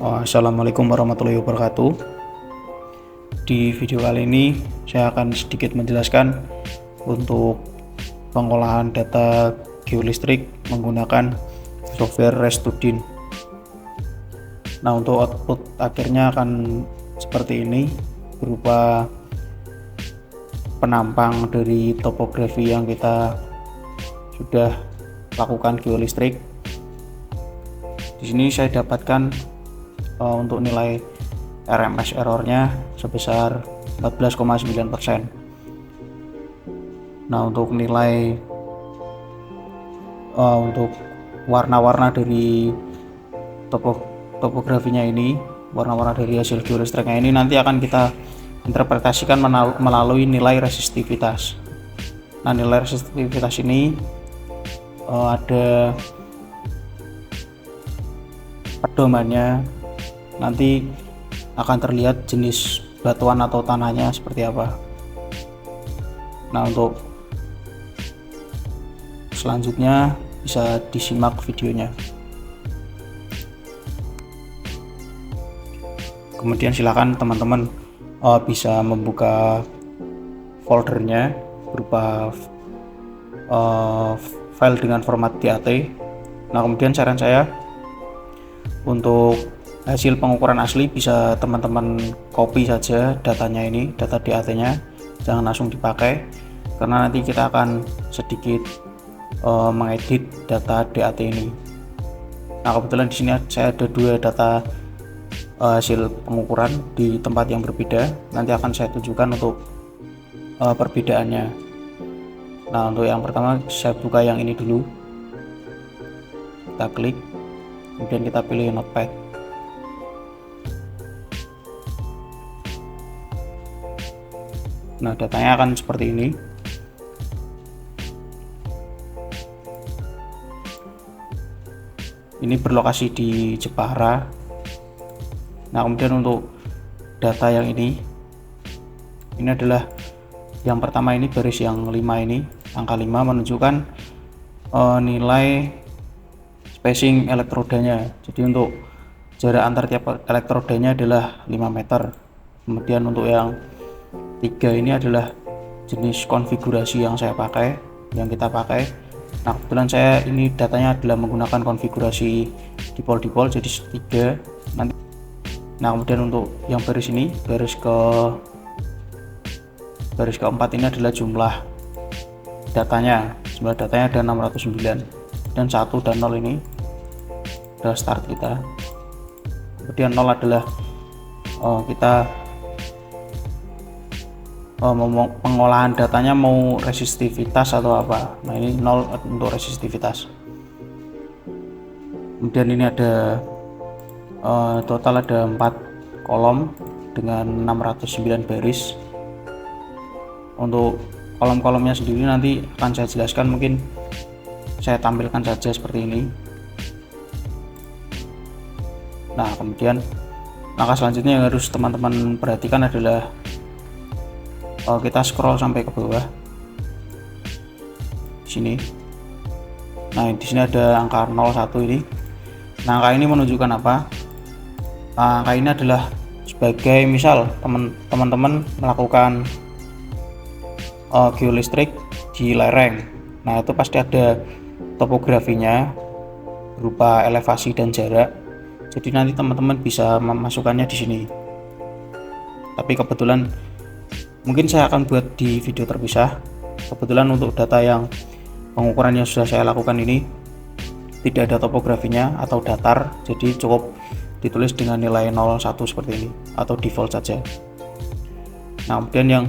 Assalamualaikum warahmatullahi wabarakatuh. Di video kali ini saya akan sedikit menjelaskan untuk pengolahan data geolistrik menggunakan software Restudin. Nah, untuk output akhirnya akan seperti ini, berupa penampang dari topografi yang kita sudah lakukan geolistrik. Di sini saya dapatkan untuk nilai RMS errornya sebesar 14,9%. Nah, untuk nilai untuk warna-warna dari topografinya ini, warna-warna dari hasil geolistriknya ini nanti akan kita interpretasikan melalui nilai resistivitas. Nah, nilai resistivitas ini ada pedomannya, nanti akan terlihat jenis batuan atau tanahnya seperti apa. Nah, untuk selanjutnya bisa disimak videonya. Kemudian silakan teman-teman bisa membuka foldernya berupa file dengan format DAT. Nah, kemudian saran saya untuk hasil pengukuran asli bisa teman-teman copy saja datanya ini, data DAT-nya, jangan langsung dipakai karena nanti kita akan sedikit mengedit data DAT ini. Nah, kebetulan di sini saya ada dua data hasil pengukuran di tempat yang berbeda. Nanti akan saya tunjukkan untuk perbedaannya. Nah, untuk yang pertama saya buka yang ini dulu. Kita klik, kemudian kita pilih notepad. Nah, datanya akan seperti ini. Ini berlokasi di Jepara. Nah, kemudian untuk data yang ini adalah yang pertama, ini baris yang 5 ini, angka 5 menunjukkan nilai spacing elektrodanya. Jadi untuk jarak antar tiap elektrodanya adalah 5 meter. Kemudian untuk yang 3 ini adalah jenis konfigurasi yang kita pakai. Nah, kebetulan saya ini datanya adalah menggunakan konfigurasi default jadi 3 nanti. Nah, kemudian untuk yang baris ini, baris keempat ini adalah jumlah datanya ada 609, dan 1 dan 0 ini adalah start kita. Kemudian 0 adalah kita pengolahan datanya mau resistivitas atau apa. Nah, ini 0 untuk resistivitas. Kemudian ini ada total ada 4 kolom dengan 609 baris. Untuk kolom-kolomnya sendiri nanti akan saya jelaskan, mungkin saya tampilkan saja seperti ini. Nah, kemudian langkah selanjutnya yang harus teman-teman perhatikan adalah kita scroll sampai ke bawah sini. Nah, di sini ada angka 01 ini. Nah, angka ini menunjukkan apa? Angka ini adalah sebagai misal teman-teman melakukan geolistrik di lereng. Nah, itu pasti ada topografinya berupa elevasi dan jarak. Jadi nanti teman-teman bisa memasukkannya di sini. Tapi kebetulan mungkin saya akan buat di video terpisah. Kebetulan untuk data yang pengukuran yang sudah saya lakukan ini tidak ada topografinya atau datar, jadi cukup ditulis dengan nilai 01 seperti ini atau default saja. Nah, kemudian yang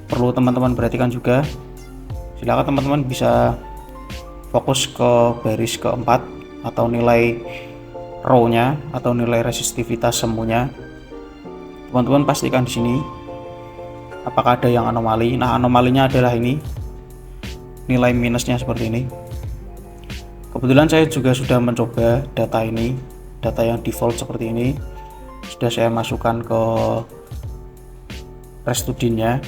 perlu teman-teman perhatikan juga, silakan teman-teman bisa fokus ke baris keempat atau nilai row-nya atau nilai resistivitas semuanya. Teman-teman pastikan di sini apakah ada yang anomali. Nah, anomalinya adalah ini, nilai minusnya seperti ini. Kebetulan saya juga sudah mencoba data ini, data yang default seperti ini, sudah saya masukkan ke Restudinnya,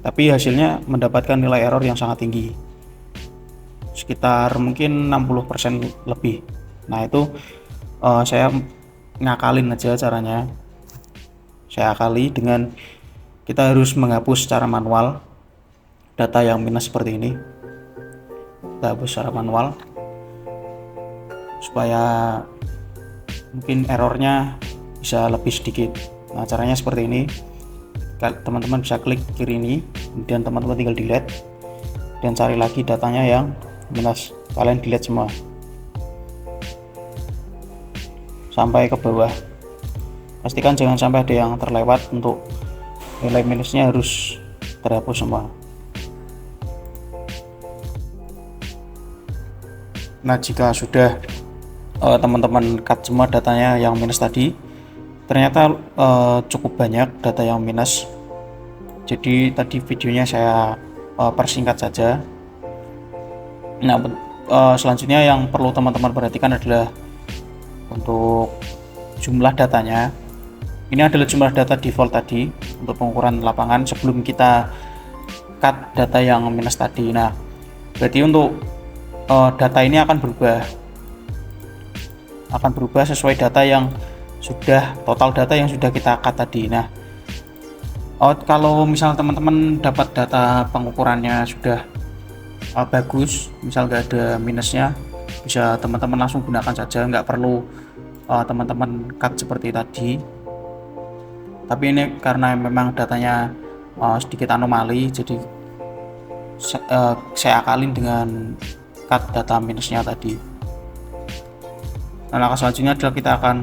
tapi hasilnya mendapatkan nilai error yang sangat tinggi, sekitar mungkin 60% lebih. Nah, itu saya ngakalin aja caranya. Saya akali dengan kita harus menghapus secara manual data yang minus seperti ini. Kita hapus secara manual supaya mungkin errornya bisa lebih sedikit. Nah, caranya seperti ini. Teman-teman bisa klik kiri ini, kemudian teman-teman tinggal delete dan cari lagi datanya yang minus. Kalian delete semua sampai ke bawah. Pastikan jangan sampai ada yang terlewat. Untuk nilai minusnya harus terhapus semua. Nah, jika sudah teman-teman cut semua datanya yang minus tadi, ternyata cukup banyak data yang minus. Jadi tadi videonya saya persingkat saja. Nah, selanjutnya yang perlu teman-teman perhatikan adalah untuk jumlah datanya. Ini adalah jumlah data default tadi untuk pengukuran lapangan sebelum kita cut data yang minus tadi. Nah, berarti untuk data ini akan berubah sesuai data yang sudah total data yang sudah kita cut tadi. Nah, kalau misal teman-teman dapat data pengukurannya sudah bagus, misal nggak ada minusnya, bisa teman-teman langsung gunakan saja, nggak perlu teman-teman cut seperti tadi. Tapi ini karena memang datanya sedikit anomali, jadi saya akalin dengan cut data minusnya tadi. Nah, langkah selanjutnya adalah kita akan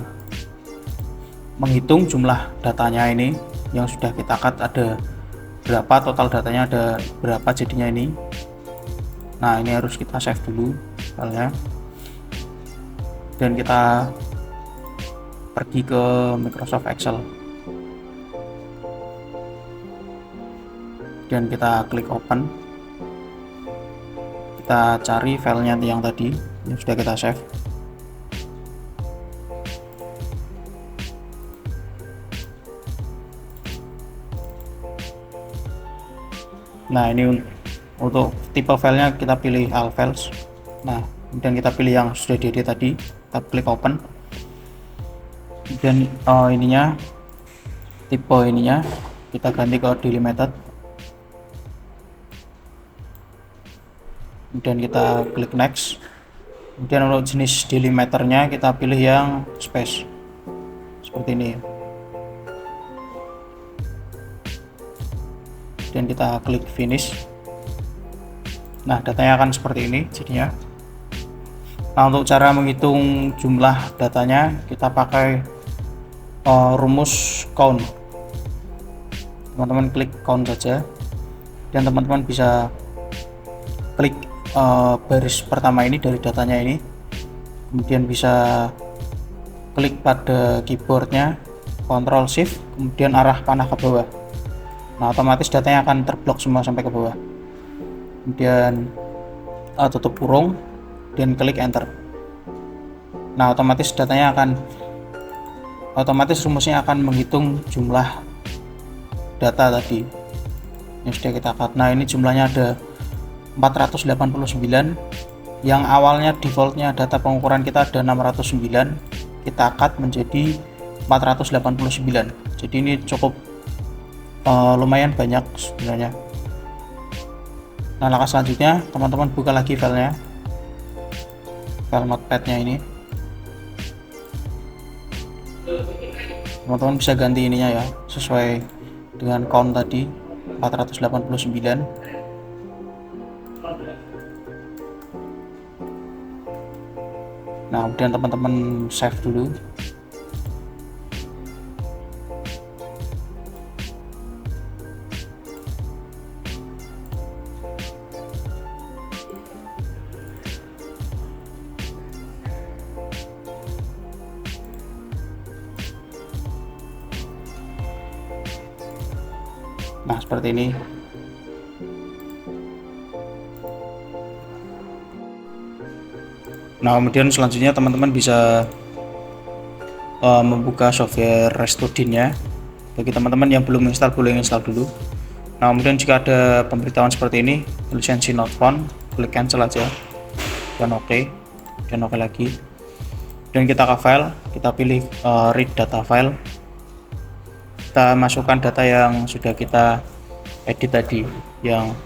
menghitung jumlah datanya ini yang sudah kita cut, ada berapa total datanya, ada berapa jadinya ini. Nah, ini harus kita save dulu filenya dan kita pergi ke Microsoft Excel dan kita klik open. Kita cari filenya yang tadi yang sudah kita save. Nah, ini untuk tipe filenya kita pilih all files. Nah, kemudian kita pilih yang sudah diedit tadi, kita klik open. Dan tipe ininya kita ganti ke delimited. Kemudian kita klik next. Kemudian untuk jenis delimiternya kita pilih yang space seperti ini. Dan kita klik finish. Nah, datanya akan seperti ini jadinya. Nah, untuk cara menghitung jumlah datanya kita pakai rumus count. Teman-teman klik count saja dan teman-teman bisa klik baris pertama ini dari datanya ini, kemudian bisa klik pada keyboardnya Ctrl Shift kemudian arah panah ke bawah. Nah, otomatis datanya akan terblok semua sampai ke bawah. Kemudian tutup kurung dan klik enter. Nah, otomatis rumusnya akan menghitung jumlah data tadi yang sudah kita cut. Nah, ini jumlahnya ada 489, yang awalnya defaultnya data pengukuran kita ada 609, kita cut menjadi 489. Jadi ini cukup lumayan banyak sebenarnya. Nah, langkah selanjutnya teman-teman buka lagi filenya, file notepadnya ini. Teman-teman bisa ganti ininya ya sesuai dengan count tadi 489. Nah, kemudian teman-teman save dulu. Nah, seperti ini. Nah, kemudian selanjutnya teman-teman bisa membuka software Restudin-nya. Bagi teman-teman yang belum install, boleh install dulu. Nah, kemudian jika ada pemberitahuan seperti ini, lisensi not found, klik cancel aja dan oke, dan oke lagi. Dan kita ke file, kita pilih read data file, kita masukkan data yang sudah kita edit tadi, yang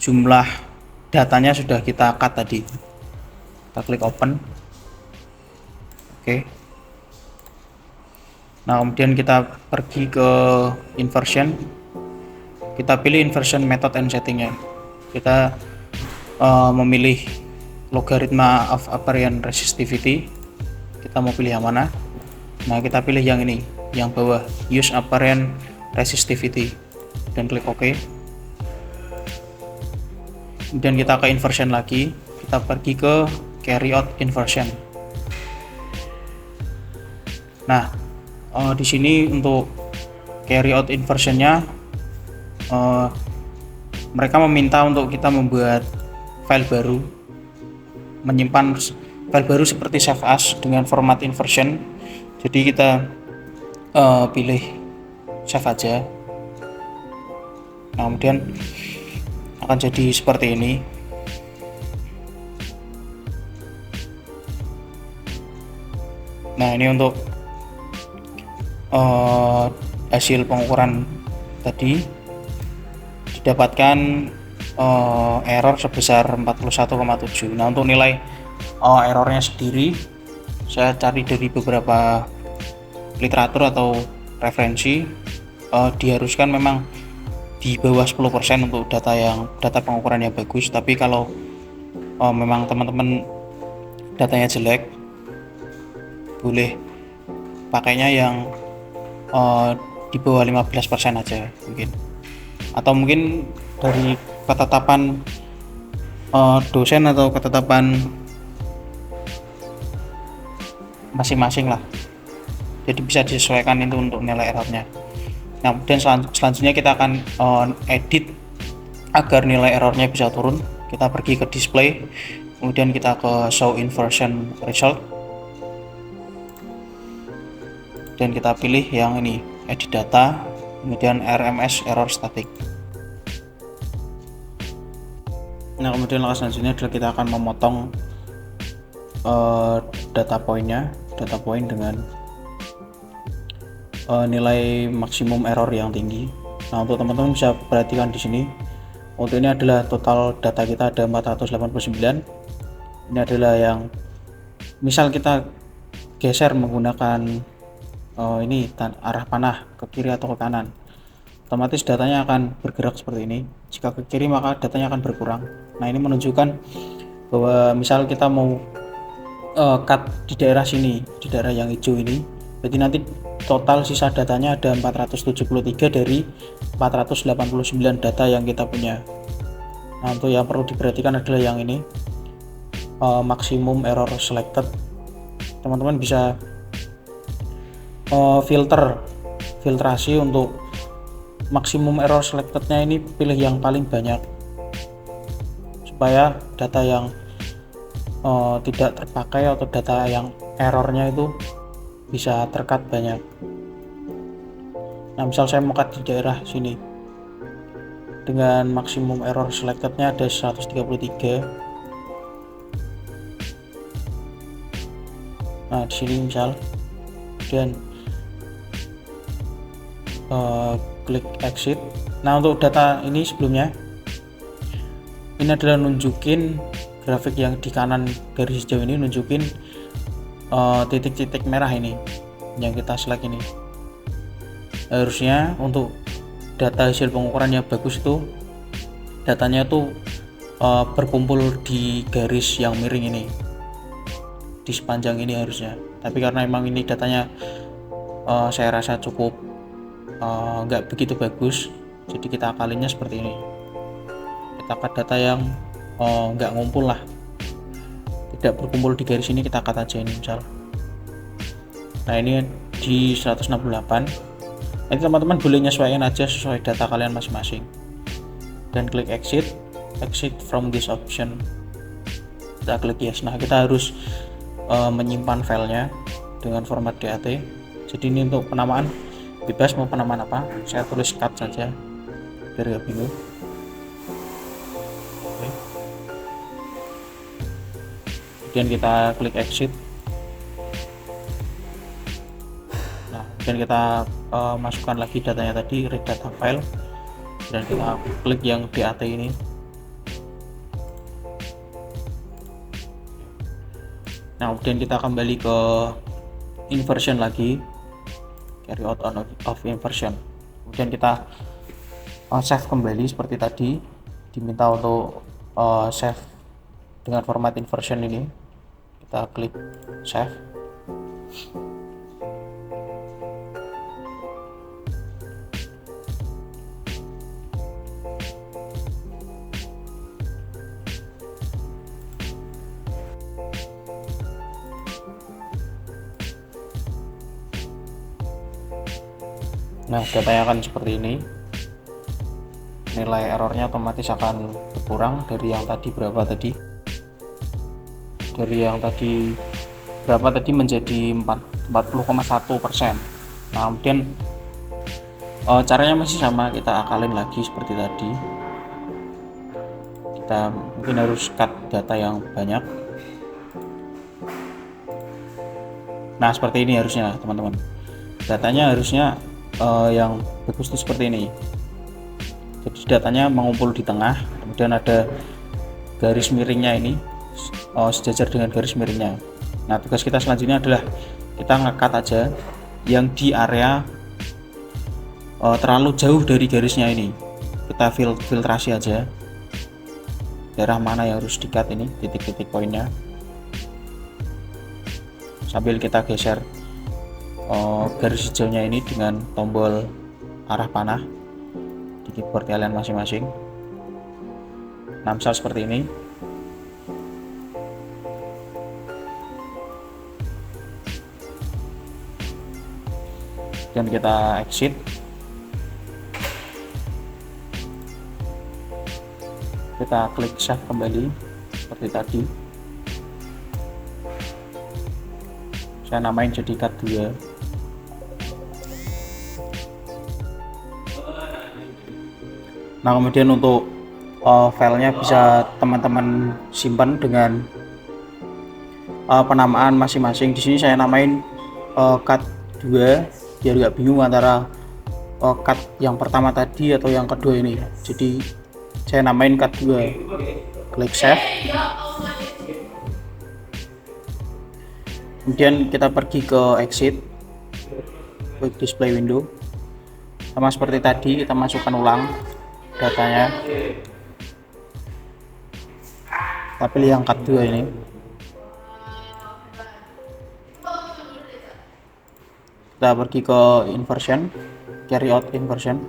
jumlah datanya sudah kita cut tadi. Kita klik open. Oke. Nah, kemudian kita pergi ke inversion, kita pilih inversion method and settingnya, kita memilih logaritma of apparent resistivity, kita mau pilih yang mana. Nah, kita pilih yang ini, yang bawah, use apparent resistivity, dan klik OK. Kemudian kita ke inversion lagi, kita pergi ke carry out inversion. Nah, di sini untuk carry out inversionnya mereka meminta untuk kita membuat file baru, menyimpan file baru seperti save as dengan format inversion. Jadi kita pilih save aja. Nah, kemudian akan jadi seperti ini. Nah, ini untuk hasil pengukuran tadi didapatkan error sebesar 41,7. Nah, untuk nilai errornya sendiri saya cari dari beberapa literatur atau referensi, diharuskan memang di bawah 10% untuk data pengukuran yang bagus. Tapi kalau memang teman-teman datanya jelek, boleh pakainya yang di bawah 15% aja mungkin, atau mungkin dari ketetapan dosen atau ketetapan masing-masing lah, jadi bisa disesuaikan itu untuk nilai errornya. Nah, kemudian selanjutnya kita akan edit agar nilai errornya bisa turun. Kita pergi ke display, kemudian kita ke show inversion result, dan kita pilih yang ini, edit data, kemudian RMS error static. Nah, kemudian langkah selanjutnya adalah kita akan memotong data point dengan nilai maksimum error yang tinggi. Nah, untuk teman-teman bisa perhatikan di sini, untuk ini adalah total data kita ada 489. Ini adalah yang misal kita geser menggunakan ini arah panah ke kiri atau ke kanan, otomatis datanya akan bergerak seperti ini. Jika ke kiri maka datanya akan berkurang. Nah, ini menunjukkan bahwa misal kita mau cut di daerah sini, di daerah yang hijau ini, jadi nanti total sisa datanya ada 473 dari 489 data yang kita punya. Nah, untuk yang perlu diperhatikan adalah yang ini, maximum error selected. Teman-teman bisa filtrasi untuk maksimum error selectednya ini, pilih yang paling banyak supaya data yang tidak terpakai atau data yang errornya itu bisa tercut banyak. Nah, misal saya mau cut di daerah sini dengan maksimum error selectednya ada 133. Nah, di sini misal, dan klik exit. Nah, untuk data ini sebelumnya, ini adalah nunjukin grafik yang di kanan garis hijau ini, nunjukin titik-titik merah ini yang kita select ini. Harusnya untuk data hasil pengukuran yang bagus itu datanya tuh berkumpul di garis yang miring ini, di sepanjang ini harusnya. Tapi karena emang ini datanya saya rasa cukup nggak begitu bagus, jadi kita akalinya seperti ini. Kita cut data yang nggak ngumpul lah, tidak berkumpul di garis ini, kita cut aja ini misal. Nah, ini di 168. Nanti teman-teman boleh nyesuaikan aja sesuai data kalian masing-masing, dan klik exit from this option, kita klik yes. Nah, kita harus menyimpan filenya dengan format DAT. Jadi ini untuk penamaan bebas, mau penamaan apa, saya tulis cut saja biar gak bingung. Kemudian kita klik exit, kemudian kita masukkan lagi datanya tadi, read data file, dan kita klik yang DAT ini. Nah, kemudian kita kembali ke inversion lagi, carry out of inversion. Kemudian kita save kembali seperti tadi, diminta untuk save dengan format inversion ini. Kita klik save. Nah, datanya akan seperti ini. Nilai errornya otomatis akan berkurang dari yang tadi berapa tadi? Dari yang tadi berapa tadi menjadi 40,1%. Nah, kemudian caranya masih sama, kita akalin lagi seperti tadi. Kita mungkin harus cut data yang banyak. Nah, seperti ini harusnya teman-teman. Datanya harusnya yang bagus itu seperti ini. Jadi datanya mengumpul di tengah, kemudian ada garis miringnya ini, sejajar dengan garis miringnya. Nah, tugas kita selanjutnya adalah kita nge-cut aja yang di area terlalu jauh dari garisnya ini. Kita filtrasi aja daerah mana yang harus di-cut ini, titik-titik poinnya, sambil kita geser garis hijaunya ini dengan tombol arah panah di keyboard kalian masing-masing. Nah, misal seperti ini. Dan kita exit. Kita klik save kembali seperti tadi. Saya namain jadi cut 2. Nah, kemudian untuk filenya bisa teman-teman simpan dengan penamaan masing-masing. Di sini saya namain cut 2 biar nggak bingung antara cut yang pertama tadi atau yang kedua ini. Jadi saya namain cut 2. Klik save. Kemudian kita pergi ke exit, quick display window. Sama seperti tadi, kita masukkan ulang datanya. Kita pilih yang cut 2 ini. Kita pergi ke inversion, carry out inversion.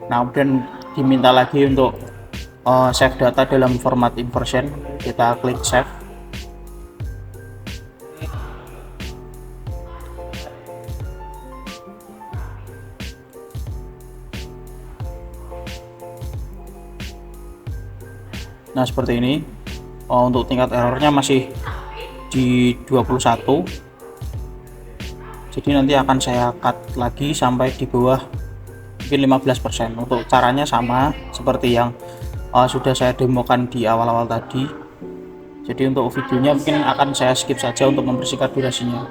Nah, kemudian diminta lagi untuk save data dalam format inversion. Kita klik save. Nah, seperti ini. Untuk tingkat errornya masih di 21. Jadi nanti akan saya cut lagi sampai di bawah mungkin 15%. Untuk caranya sama seperti yang sudah saya demokan di awal-awal tadi. Jadi untuk videonya mungkin akan saya skip saja untuk mempersingkat durasinya.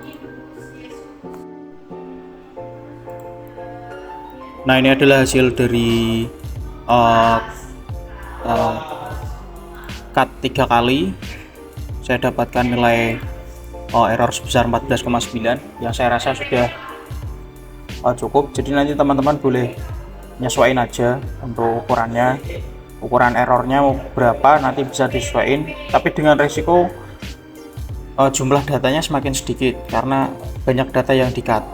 Nah, ini adalah hasil dari cut 3 kali. Saya dapatkan nilai error sebesar 14,9 yang saya rasa sudah cukup. Jadi nanti teman-teman boleh nyesuaiin aja untuk ukurannya, ukuran errornya mau berapa nanti bisa disesuaikan, tapi dengan resiko jumlah datanya semakin sedikit karena banyak data yang di-cut.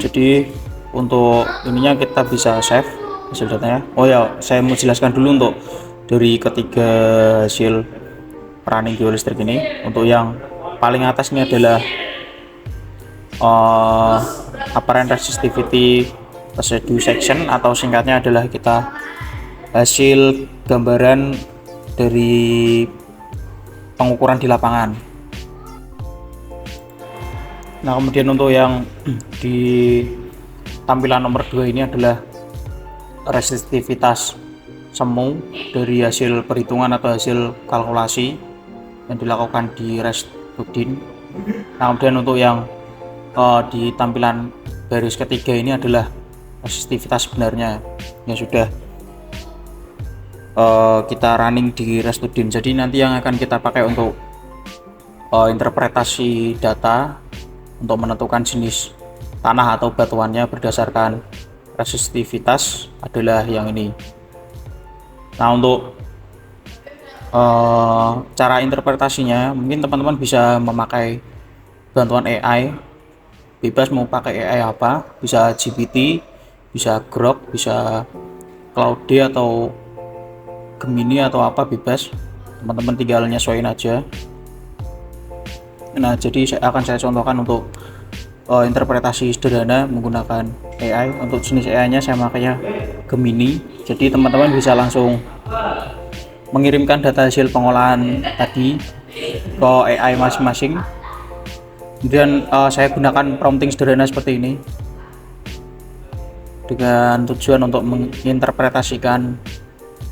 Jadi untuk ininya kita bisa save hasil datanya. Oh ya, saya mau jelaskan dulu untuk dari ketiga hasil running geolistrik ini. Untuk yang paling atas ini adalah apparent resistivity residue section, atau singkatnya adalah kita hasil gambaran dari pengukuran di lapangan. Nah, kemudian untuk yang di tampilan nomor 2 ini adalah resistivitas semu dari hasil perhitungan atau hasil kalkulasi yang dilakukan di Udin. Nah, kemudian untuk yang di tampilan baris ketiga ini adalah resistivitas sebenarnya yang sudah kita running di Restudin. Jadi nanti yang akan kita pakai untuk interpretasi data untuk menentukan jenis tanah atau batuannya berdasarkan resistivitas adalah yang ini. Nah, untuk cara interpretasinya mungkin teman-teman bisa memakai bantuan AI, bebas mau pakai AI apa, bisa GPT, bisa Grok, bisa Claude atau Gemini atau apa, bebas, teman-teman tinggal nyesuaiin aja. Nah, jadi saya contohkan untuk interpretasi sederhana menggunakan AI. Untuk jenis AI nya saya makanya Gemini, jadi teman-teman bisa langsung mengirimkan data hasil pengolahan tadi ke AI masing-masing. Kemudian saya gunakan prompting sederhana seperti ini dengan tujuan untuk menginterpretasikan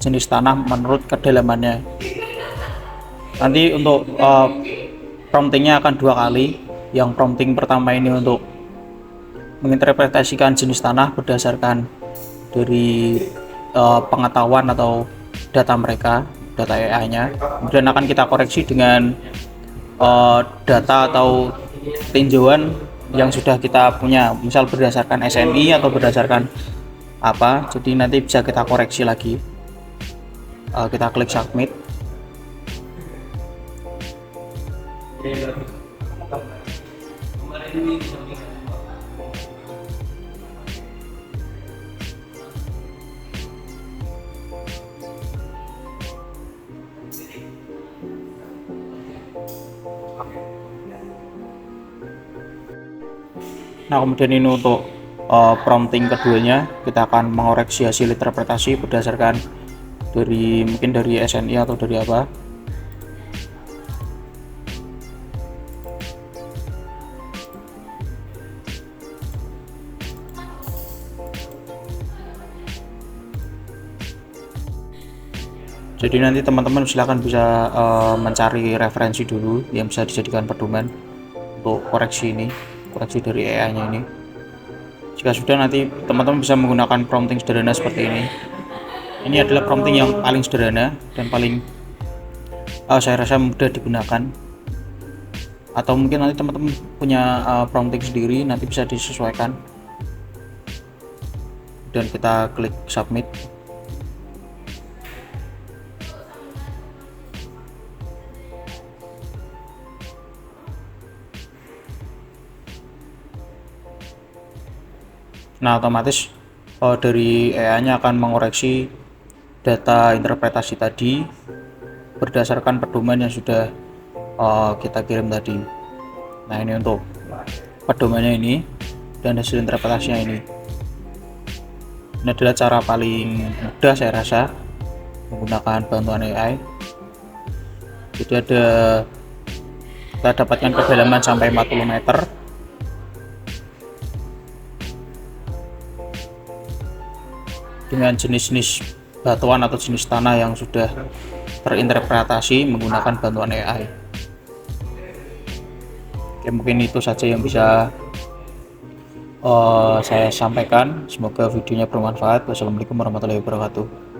jenis tanah menurut kedalamannya. Nanti untuk promptingnya akan 2 kali. Yang prompting pertama ini untuk menginterpretasikan jenis tanah berdasarkan dari pengetahuan atau data mereka, data AI-nya. Kemudian akan kita koreksi dengan data atau tinjauan yang sudah kita punya, misal berdasarkan SNI atau berdasarkan apa. Jadi nanti bisa kita koreksi lagi. Kita klik submit. Nah, kemudian ini untuk prompting keduanya, kita akan mengoreksi hasil interpretasi berdasarkan dari mungkin dari SNI atau dari apa. Jadi nanti teman-teman silahkan bisa mencari referensi dulu yang bisa dijadikan pedoman untuk koreksi ini, koreksi dari AI-nya ini. Jika sudah, nanti teman-teman bisa menggunakan prompting sederhana seperti ini. Ini adalah prompting yang paling sederhana dan paling saya rasa mudah digunakan. Atau mungkin nanti teman-teman punya prompting sendiri, nanti bisa disesuaikan. Dan kita klik submit. Nah, otomatis dari AI-nya akan mengoreksi data interpretasi tadi berdasarkan pedoman yang sudah kita kirim tadi. Nah, ini untuk pedomannya ini dan hasil interpretasinya ini. Ini adalah cara paling mudah saya rasa menggunakan bantuan AI. Jadi kita dapatkan kedalaman sampai 40 meter. Dengan jenis-jenis batuan atau jenis tanah yang sudah terinterpretasi menggunakan bantuan AI. Oke, mungkin itu saja yang bisa saya sampaikan. Semoga videonya bermanfaat. Wassalamualaikum warahmatullahi wabarakatuh.